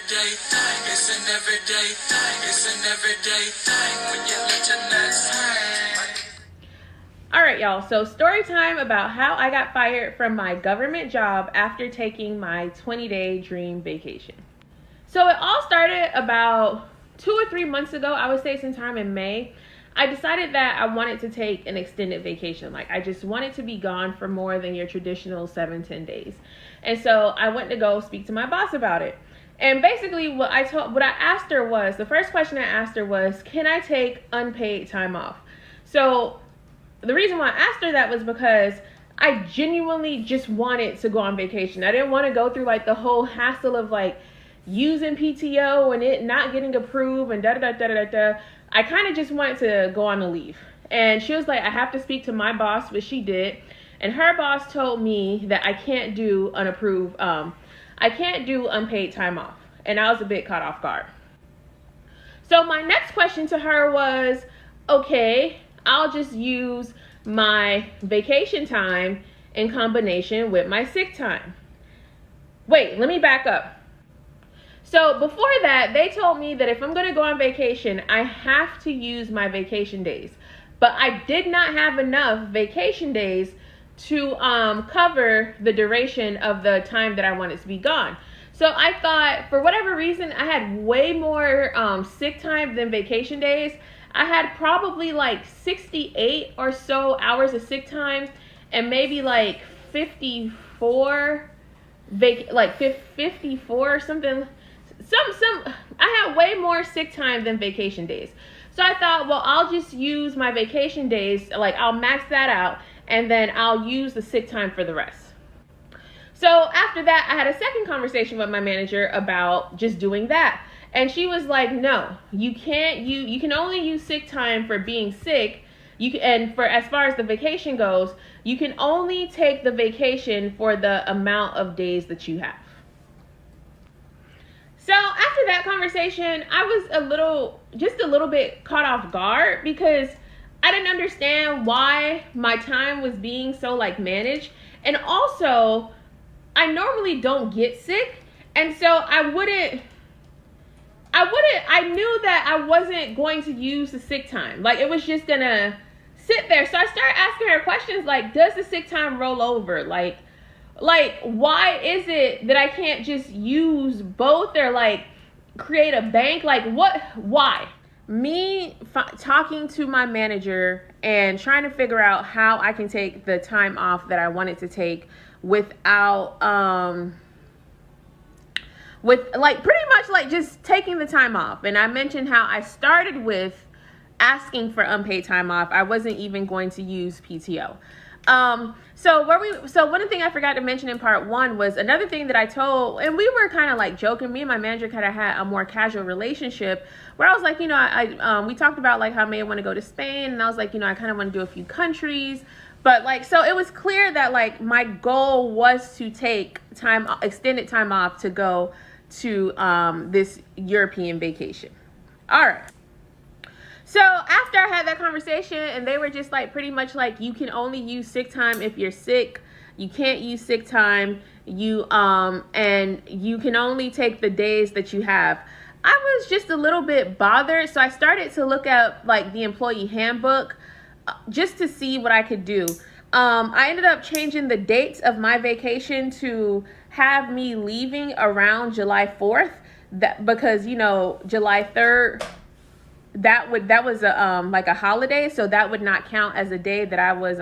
everyday thing. It's an everyday thing. It's an everyday thing when you let your nuts hang. All right, y'all. So story time about how I got fired from my government job after taking my 20-day dream vacation. So it all started about 2 or 3 months ago. I would say sometime in May. I decided that I wanted to take an extended vacation. Like, I just wanted to be gone for more than your traditional 7-10 days. And so I went to go speak to my boss about it. And basically what I asked her was, the first question I asked her was, can I take unpaid time off? So the reason why I asked her that was because I genuinely just wanted to go on vacation. I didn't want to go through like the whole hassle of like using PTO and it not getting approved and da-da-da-da-da-da. I kind of just wanted to go on a leave. And she was like, I have to speak to my boss, which she did. And her boss told me that I can't do unpaid time off. And I was a bit caught off guard. So my next question to her was, okay, I'll just use my vacation time in combination with my sick time. Wait, let me back up. So before that, they told me that if I'm going to go on vacation, I have to use my vacation days. But I did not have enough vacation days to cover the duration of the time that I wanted to be gone. So I thought, for whatever reason, I had way more sick time than vacation days. I had probably like 68 or so hours of sick time and maybe like 54 54 or something. I had way more sick time than vacation days. So I thought, well, I'll just use my vacation days, like I'll max that out, and then I'll use the sick time for the rest. So after that, I had a second conversation with my manager about just doing that. And she was like, no, you can't. You can only use sick time for being sick. And for as far as the vacation goes, you can only take the vacation for the amount of days that you have. So after that conversation, I was just a little bit caught off guard because I didn't understand why my time was being so like managed. And also, I normally don't get sick. And so I knew that I wasn't going to use the sick time. Like, it was just gonna sit there. So I started asking her questions like, does the sick time roll over? Like, why is it that I can't just use both or like create a bank? Like, why? Talking to my manager and trying to figure out how I can take the time off that I wanted to take without, with like pretty much like just taking the time off. And I mentioned how I started with asking for unpaid time off. I wasn't even going to use PTO. So one thing I forgot to mention in part one was another thing that I told, and we were kind of like joking. Me and my manager kind of had a more casual relationship where I was like, we talked about like how I may want to go to Spain, and I was like, I kind of want to do a few countries, but like, so it was clear that like my goal was to take extended time off to go to this European vacation. All right. So after I had that conversation, and they were just like pretty much like, you can only use sick time if you're sick. You can't use sick time. And you can only take the days that you have. I was just a little bit bothered. So I started to look at like the employee handbook just to see what I could do. I ended up changing the dates of my vacation to have me leaving around July 4th. Because, July 3rd, that was like a holiday, so that would not count as a day that I was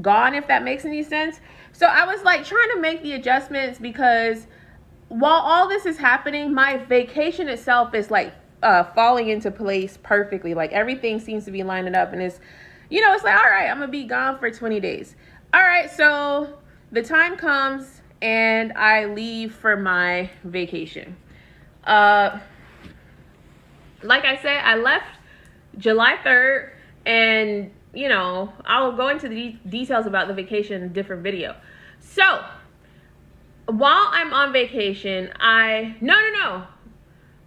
gone, if that makes any sense. So I was like trying to make the adjustments because while all this is happening, my vacation itself is like falling into place perfectly. Like, everything seems to be lining up, and it's like, all right, I'm gonna be gone for 20 days. All right, so the time comes and I leave for my vacation. Like I said, I left July 3rd, and, I'll go into the details about the vacation in a different video. So, while I'm on vacation,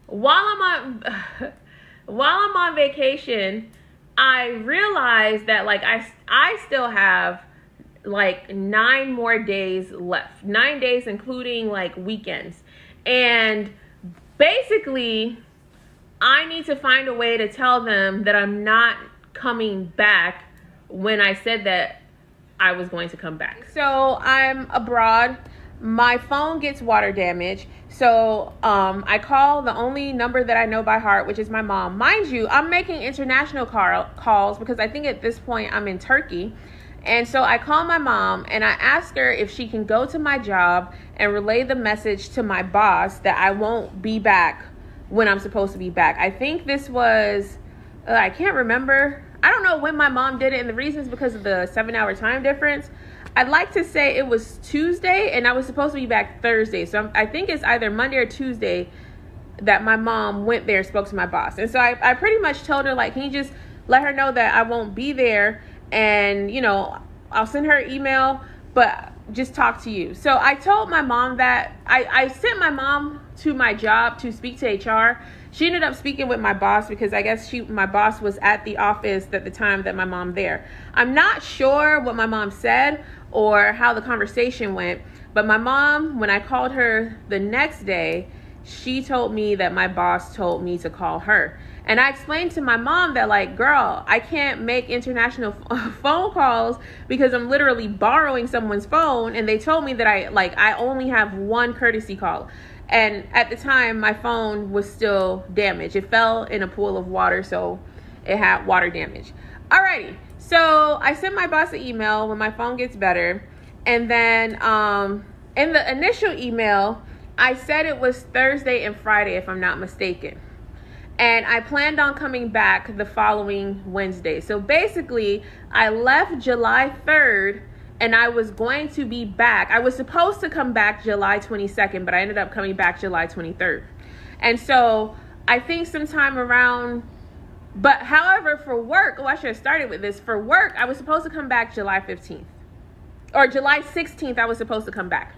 While I'm on vacation, I realized that, like, I still have, like, 9 more days left. 9 days, including, like, weekends. And basically, I need to find a way to tell them that I'm not coming back when I said that I was going to come back. So I'm abroad. My phone gets water damage. So I call the only number that I know by heart, which is my mom. Mind you, I'm making international calls because I think at this point I'm in Turkey. And so I call my mom and I ask her if she can go to my job and relay the message to my boss that I won't be back when I'm supposed to be back. I think this was, I can't remember. I don't know when my mom did it, and the reason is because of the 7-hour time difference. I'd like to say it was Tuesday, and I was supposed to be back Thursday. So I think it's either Monday or Tuesday that my mom went there and spoke to my boss. And so I pretty much told her, like, can you just let her know that I won't be there, and, you know, I'll send her an email, but just talk to you. So I told my mom that I sent my mom to my job to speak to HR. She ended up speaking with my boss because I guess my boss was at the office at the time that my mom there. I'm not sure what my mom said or how the conversation went, but my mom, when I called her the next day, she told me that my boss told me to call her. And I explained to my mom that, like, girl, I can't make international phone calls because I'm literally borrowing someone's phone. And they told me that I only have one courtesy call. And at the time, my phone was still damaged. It fell in a pool of water, so it had water damage. Alrighty, so I sent my boss an email when my phone gets better. And then in the initial email, I said it was Thursday and Friday, if I'm not mistaken. And I planned on coming back the following Wednesday. So basically, I left July 3rd and I was going to be back. I was supposed to come back July 22nd, but I ended up coming back July 23rd. And so I think sometime around, but however, for work, I should have started with this. For work, I was supposed to come back July 15th. Or July 16th, I was supposed to come back.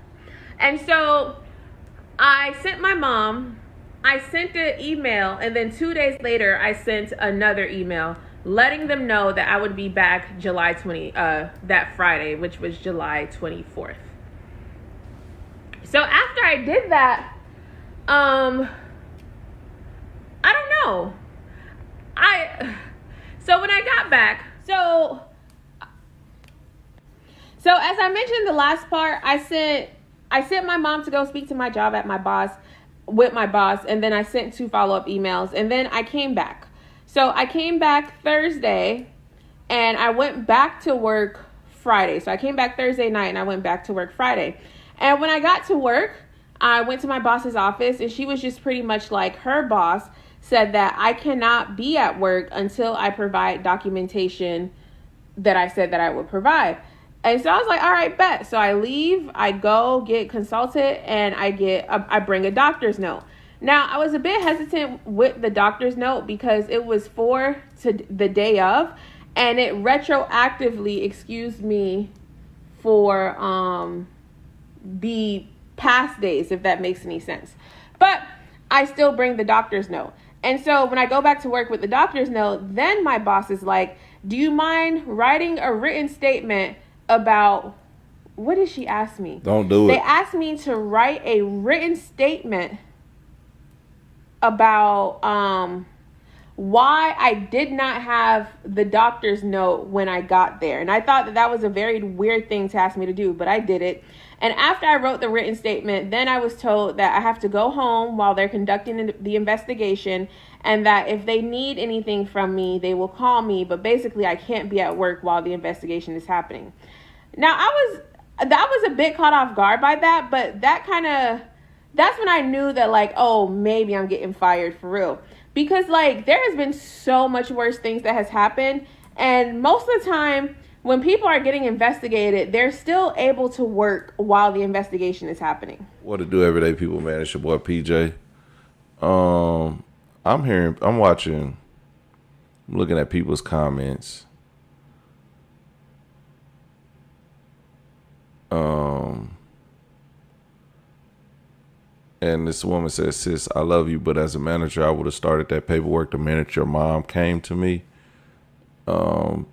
And so I sent my mom, I sent an email, and then 2 days later, I sent another email letting them know that I would be back July 20, that Friday, which was July 24th. So after I did that, I don't know. So when I got back, so as I mentioned the last part, I sent my mom to go speak to my job with my boss, and then I sent 2 follow-up emails, and then I came back. So I came back Thursday, and I went back to work Friday. So I came back Thursday night, and I went back to work Friday. And when I got to work, I went to my boss's office, and she was just pretty much like, her boss said that I cannot be at work until I provide documentation that I said that I would provide. And so I was like, all right, bet. So I leave, I go get consulted, and I bring a doctor's note. Now, I was a bit hesitant with the doctor's note because it was for the day of, and it retroactively excused me for the past days, if that makes any sense. But I still bring the doctor's note. And so when I go back to work with the doctor's note, then my boss is like, do you mind writing a written statement about, what did she ask me? Don't do it. They asked me to write a written statement about why I did not have the doctor's note when I got there. And I thought that was a very weird thing to ask me to do, but I did it. And after I wrote the written statement, then I was told that I have to go home while they're conducting the investigation, and that if they need anything from me, they will call me. But basically, I can't be at work while the investigation is happening. Now, that was a bit caught off guard by that, but that's when I knew that, like, oh, maybe I'm getting fired for real. Because, like, there has been so much worse things that has happened. And most of the time, when people are getting investigated, they're still able to work while the investigation is happening. What to do, everyday people, man? It's your boy PJ. I'm looking at people's comments. And this woman says, sis, I love you, but as a manager, I would have started that paperwork the minute your mom came to me.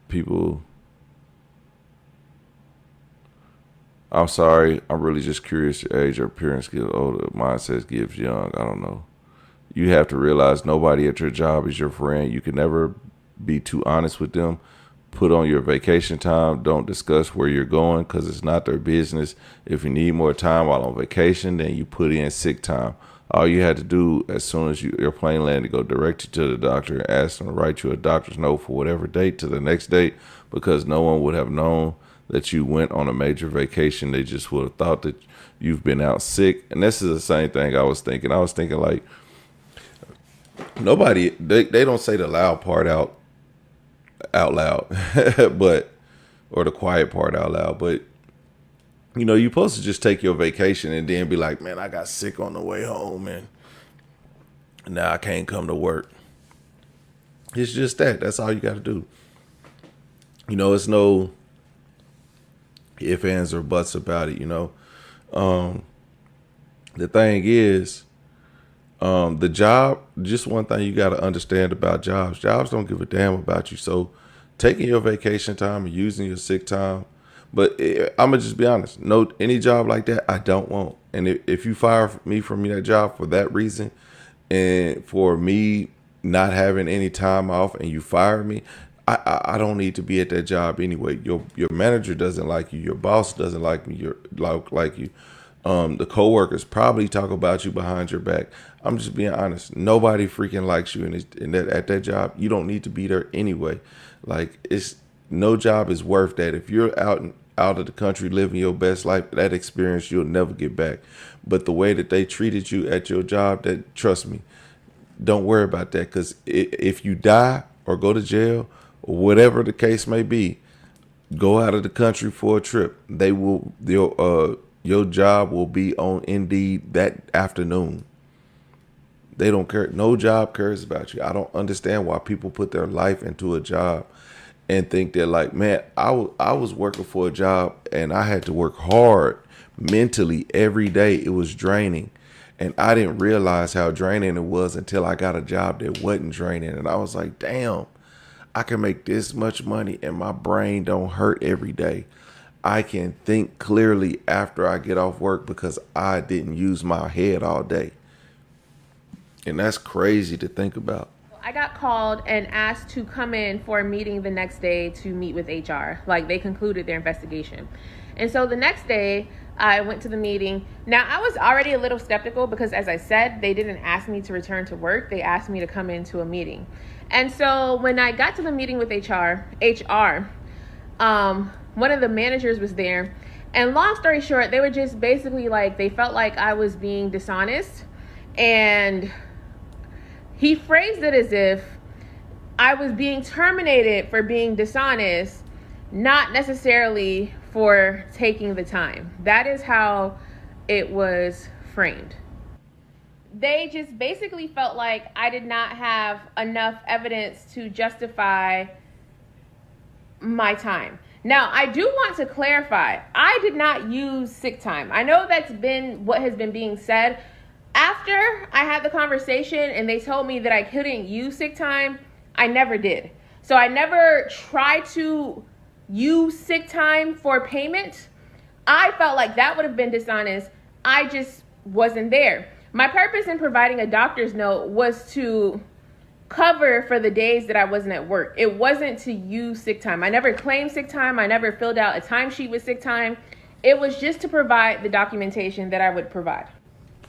People, I'm sorry. I'm really just curious. Your age or appearance gives older. Mine says gives young. I don't know. You have to realize nobody at your job is your friend. You can never be too honest with them. Put on your vacation time. Don't discuss where you're going because it's not their business. If you need more time while on vacation, then you put in sick time. All you had to do as soon as your plane landed, go direct you to the doctor and ask them to write you a doctor's note for whatever date to the next date, because no one would have known that you went on a major vacation. They just would have thought that you've been out sick. And this is the same thing I was thinking. I was thinking like, nobody, they don't say the loud part out loud, but, or the quiet part out loud, but you're supposed to just take your vacation and then be like, man, I got sick on the way home and now I can't come to work. It's just that. That's all you got to do. It's no ifs, ands, or buts about it, The thing is, the job, just one thing you got to understand about jobs don't give a damn about you. So taking your vacation time and using your sick time, but I'm going to just be honest. No, any job like that, I don't want. And if you fire me from that job for that reason, and for me not having any time off and you fire me, I don't need to be at that job anyway. Your manager doesn't like you. Your boss doesn't like me. Like you. The coworkers probably talk about you behind your back. I'm just being honest. Nobody freaking likes you at that job. You don't need to be there anyway. Like, it's no job is worth that. If you're out of the country living your best life, that experience you'll never get back. But the way that they treated you at your job, that, trust me, don't worry about that. Because if you die or go to jail or whatever the case may be, go out of the country for a trip. Your job will be on Indeed that afternoon. They don't care. No job cares about you. I don't understand why people put their life into a job and think they're like, man, I was working for a job and I had to work hard mentally every day. It was draining. And I didn't realize how draining it was until I got a job that wasn't draining. And I was like, damn, I can make this much money and my brain don't hurt every day. I can think clearly after I get off work because I didn't use my head all day. And that's crazy to think about. I got called and asked to come in for a meeting the next day to meet with HR. Like, they concluded their investigation. And so the next day I went to the meeting. Now, I was already a little skeptical because, as I said, they didn't ask me to return to work. They asked me to come into a meeting. And so when I got to the meeting with HR, one of the managers was there. And long story short, they were just basically like, they felt like I was being dishonest. And he phrased it as if I was being terminated for being dishonest, not necessarily for taking the time. That is how it was framed. They just basically felt like I did not have enough evidence to justify my time. Now, I do want to clarify, I did not use sick time. I know that's been what has been being said. After I had the conversation and they told me that I couldn't use sick time, I never did. So I never tried to use sick time for payment. I felt like that would have been dishonest. I just wasn't there. My purpose in providing a doctor's note was to cover for the days that I wasn't at work. It wasn't to use sick time. I never claimed sick time. I never filled out a timesheet with sick time. It was just to provide the documentation that I would provide.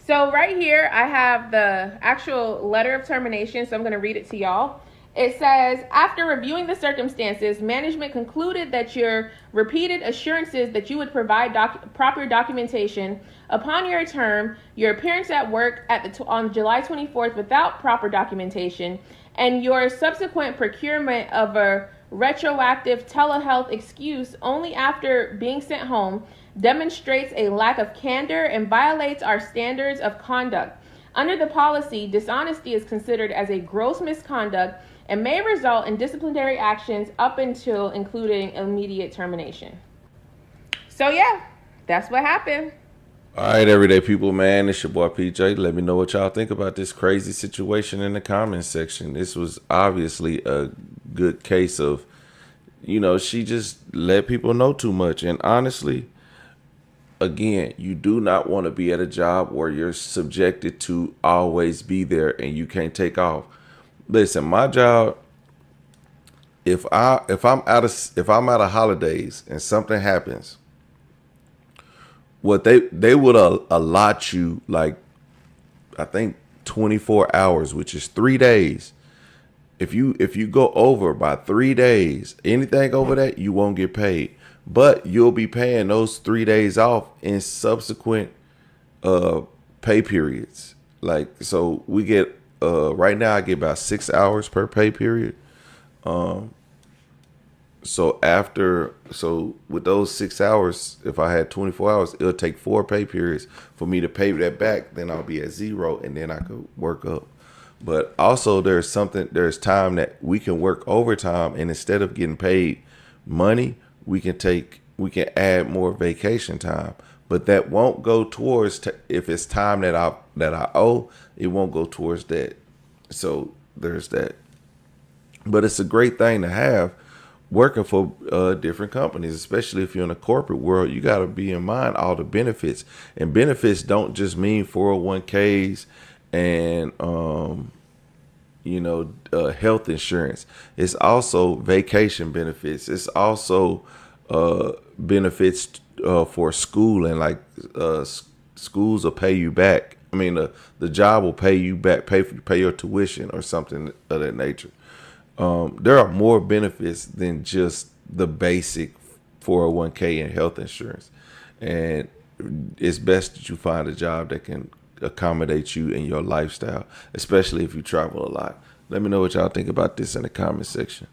So right here, I have the actual letter of termination. So I'm going to read it to y'all. It says, after reviewing the circumstances, management concluded that your repeated assurances that you would provide proper documentation upon your return, your appearance at work on July 24th without proper documentation, and your subsequent procurement of a retroactive telehealth excuse only after being sent home demonstrates a lack of candor and violates our standards of conduct. Under the policy, dishonesty is considered as a gross misconduct and may result in disciplinary actions up until including immediate termination. So yeah, that's what happened. All right, everyday people, man, it's your boy PJ. Let me know what y'all think about this crazy situation in the comments section. This was obviously a good case of, she just let people know too much. And honestly, again, you do not want to be at a job where you're subjected to always be there and you can't take off. Listen, my job, if I'm out of holidays and something happens, what they would allot you, like, I think 24 hours, which is 3 days. If you go over by 3 days, anything over that, you won't get paid. But you'll be paying those 3 days off in subsequent pay periods. Like, so we get right now I get about 6 hours per pay period. So with those 6 hours, if I had 24 hours, it'll take 4 pay periods for me to pay that back. Then I'll be at 0, and then I could work up. But also there's time that we can work overtime, and instead of getting paid money, we can add more vacation time. But that won't go towards, if it's time that I owe, it won't go towards that. So there's that. But it's a great thing to have working for different companies, especially if you're in a corporate world. You got to be in mind all the benefits, and benefits don't just mean 401ks and health insurance. It's also vacation benefits. It's also benefits for schooling, like schools will pay you back. I mean, the job will pay you back, pay your tuition or something of that nature. There are more benefits than just the basic 401k and health insurance. And it's best that you find a job that can accommodate you in your lifestyle, especially if you travel a lot. Let me know what y'all think about this in the comment section.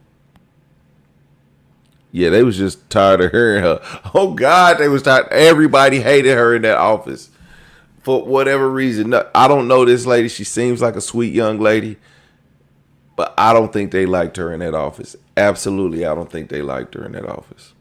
Yeah, they was just tired of hearing her. Oh, God, they was tired. Everybody hated her in that office for whatever reason. I don't know this lady. She seems like a sweet young lady. But I don't think they liked her in that office. Absolutely, I don't think they liked her in that office.